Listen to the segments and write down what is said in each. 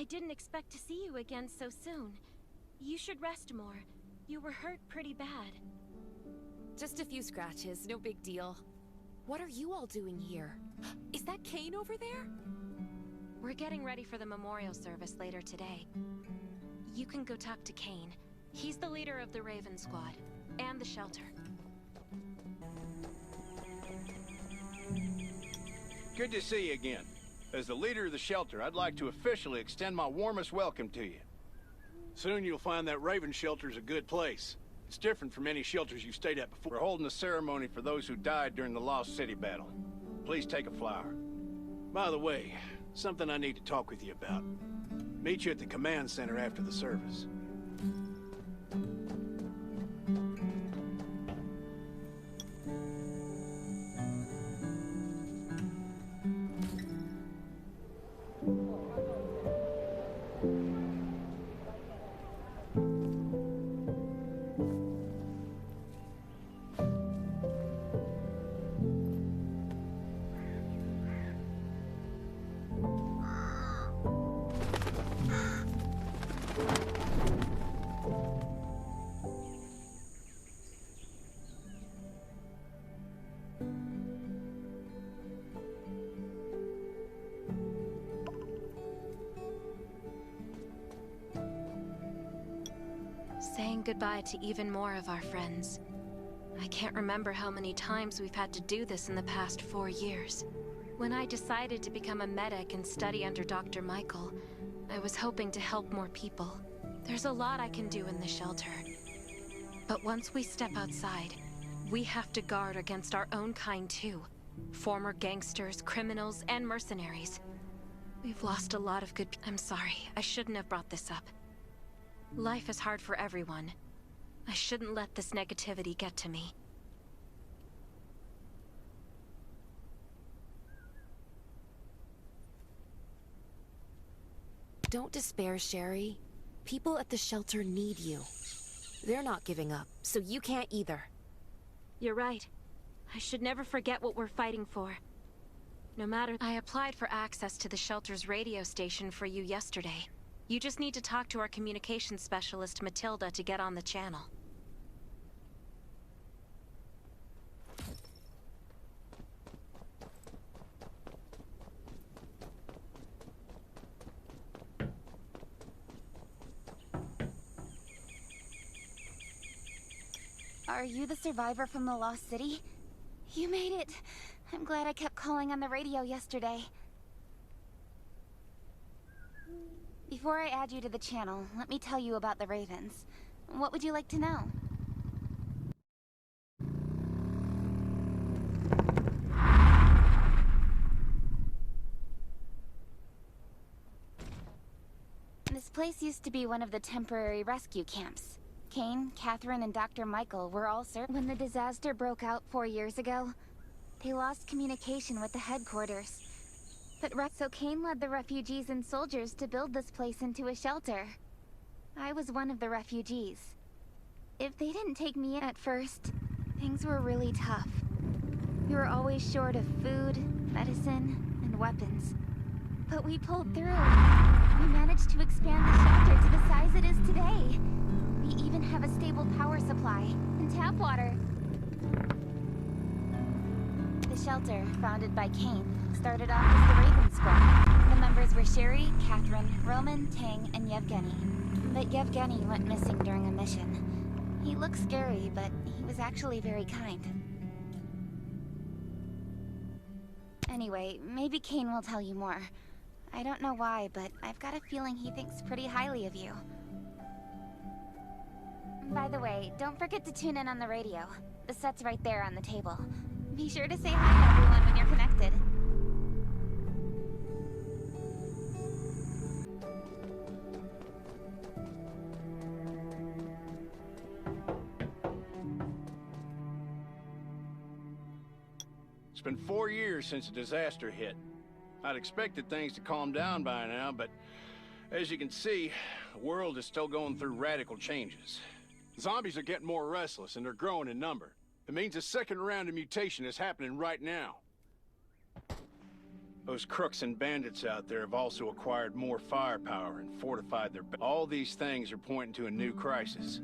didn't expect to see you again so soon. You should rest more. You were hurt pretty bad. Just a few scratches, no big deal. What are you all doing here? Is that Kane over there? We're getting ready for the memorial service later today. You can go talk to Kane. He's the leader of the Raven Squad, and the shelter. Good to see you again. As the leader of the shelter, I'd like to officially extend my warmest welcome to you. Soon you'll find that Raven shelter's a good place. It's different from any shelters you've stayed at before. We're holding a ceremony for those who died during the Lost City battle. Please take a flower. By the way, something I need to talk with you about. Meet you at the command center after the service. Saying goodbye to even more of our friends. I can't remember how many times we've had to do this in the past 4 years. When I decided to become a medic and study under Dr. Michael, I was hoping to help more people. There's a lot I can do in the shelter. But once we step outside, we have to guard against our own kind too. Former gangsters, criminals, and mercenaries. We've lost a lot of good people. I'm sorry, I shouldn't have brought this up. Life is hard for everyone. I shouldn't let this negativity get to me. Don't despair, Sherry. People at the shelter need you. They're not giving up, so you can't either. You're right. I should never forget what we're fighting for. No matter... I applied for access to the shelter's radio station for you yesterday. You just need to talk to our communications specialist, Matilda, to get on the channel. Are you the survivor from the Lost City? You made it. I'm glad I kept calling on the radio yesterday. Before I add you to the channel, let me tell you about the Ravens. What would you like to know? This place used to be one of the temporary rescue camps. Kane, Catherine, and Dr. Michael were all when the disaster broke out 4 years ago. They lost communication with the headquarters. So Kane led the refugees and soldiers to build this place into a shelter. I was one of the refugees. If they didn't take me in at first, things were really tough. We were always short of food, medicine, and weapons. But we pulled through. We managed to expand the shelter to the size it is today. We even have a stable power supply and tap water. The shelter, founded by Kane, started off as the Raven Squad. The members were Sherry, Catherine, Roman, Tang, and Yevgeny. But Yevgeny went missing during a mission. He looked scary, but he was actually very kind. Anyway, maybe Kane will tell you more. I don't know why, but I've got a feeling he thinks pretty highly of you. By the way, don't forget to tune in on the radio. The set's right there on the table. Be sure to say hi to everyone when you're connected. It's been 4 years since the disaster hit. I'd expected things to calm down by now, but as you can see, the world is still going through radical changes. Zombies are getting more restless and they're growing in number. It means a second round of mutation is happening right now. Those crooks and bandits out there have also acquired more firepower and fortified their... All these things are pointing to a new crisis.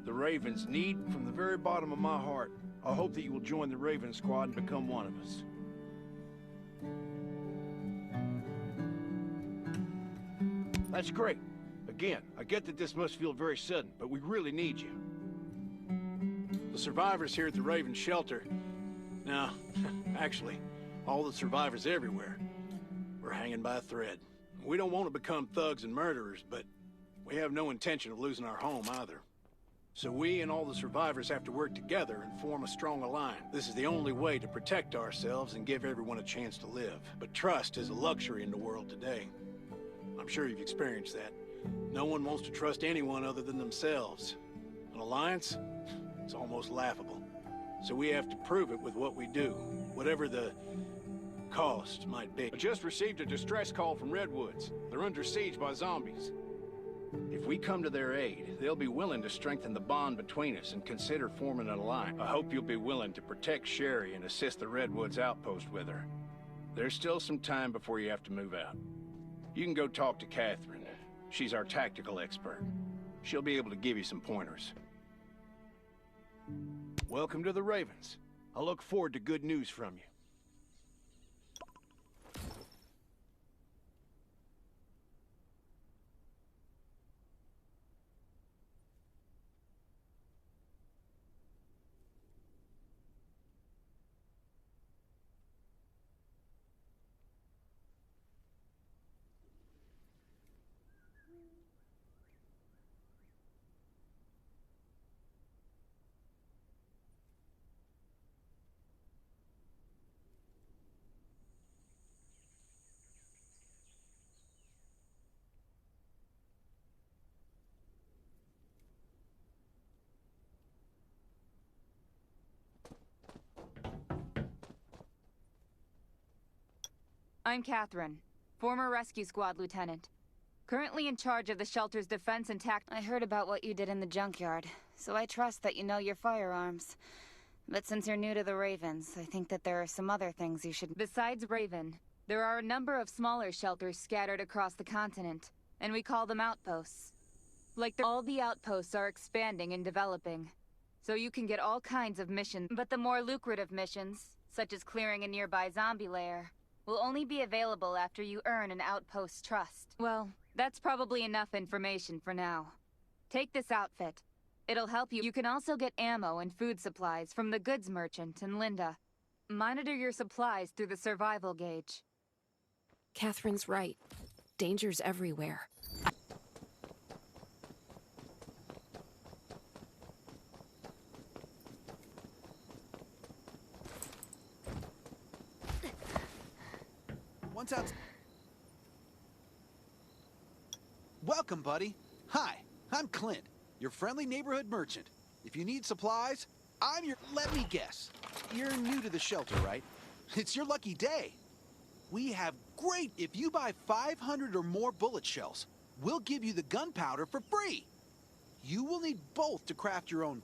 The Ravens need... From the very bottom of my heart, I hope that you will join the Raven Squad and become one of us. That's great. Again, I get that this must feel very sudden, but we really need you. The survivors here at the Raven Shelter... No, actually, all the survivors everywhere. We're hanging by a thread. We don't want to become thugs and murderers, but we have no intention of losing our home either. So we and all the survivors have to work together and form a strong alliance. This is the only way to protect ourselves and give everyone a chance to live. But trust is a luxury in the world today. I'm sure you've experienced that. No one wants to trust anyone other than themselves. An alliance? It's almost laughable. So we have to prove it with what we do, whatever the cost might be. I just received a distress call from Redwoods. They're under siege by zombies. If we come to their aid, they'll be willing to strengthen the bond between us and consider forming an alliance. I hope you'll be willing to protect Sherry and assist the Redwoods outpost with her. There's still some time before you have to move out. You can go talk to Catherine. She's our tactical expert. She'll be able to give you some pointers. Welcome to the Ravens. I look forward to good news from you. I'm Catherine, former rescue squad lieutenant. Currently in charge of the shelter's defense and I heard about what you did in the junkyard, so I trust that you know your firearms. But since you're new to the Ravens, I think that there are some other things you should... Besides Raven, there are a number of smaller shelters scattered across the continent, and we call them outposts. All the outposts are expanding and developing, so you can get all kinds of missions. But the more lucrative missions, such as clearing a nearby zombie lair, will only be available after you earn an outpost's trust. Well, that's probably enough information for now. Take this outfit. It'll help you. You can also get ammo and food supplies from the goods merchant in Linda. Monitor your supplies through the survival gauge. Catherine's right. Danger's everywhere. Once out. Welcome, buddy. Hi, I'm Clint, your friendly neighborhood merchant. If you need supplies, I'm your... Let me guess. You're new to the shelter, right? It's your lucky day. We have great... If you buy 500 or more bullet shells, we'll give you the gunpowder for free. You will need both to craft your own...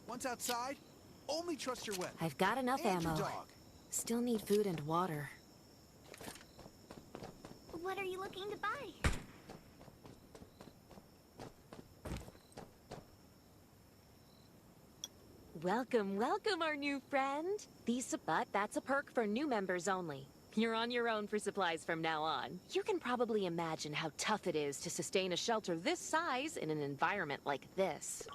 Once outside, only trust your weapon. I've got enough And your ammo. dog. Still need food and water. What are you looking to buy? Welcome, welcome, our new friend. But that's a perk for new members only. You're on your own for supplies from now on. You can probably imagine how tough it is to sustain a shelter this size in an environment like this.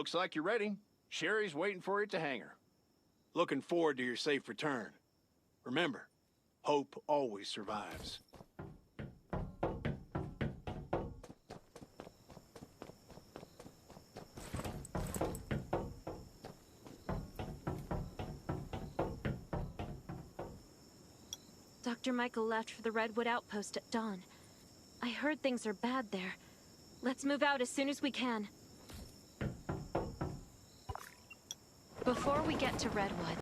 Looks like you're ready. Sherry's waiting for you at the hangar. Looking forward to your safe return. Remember, hope always survives. Dr. Michael left for the Redwood Outpost at dawn. I heard things are bad there. Let's move out as soon as we can. Before we get to Redwood,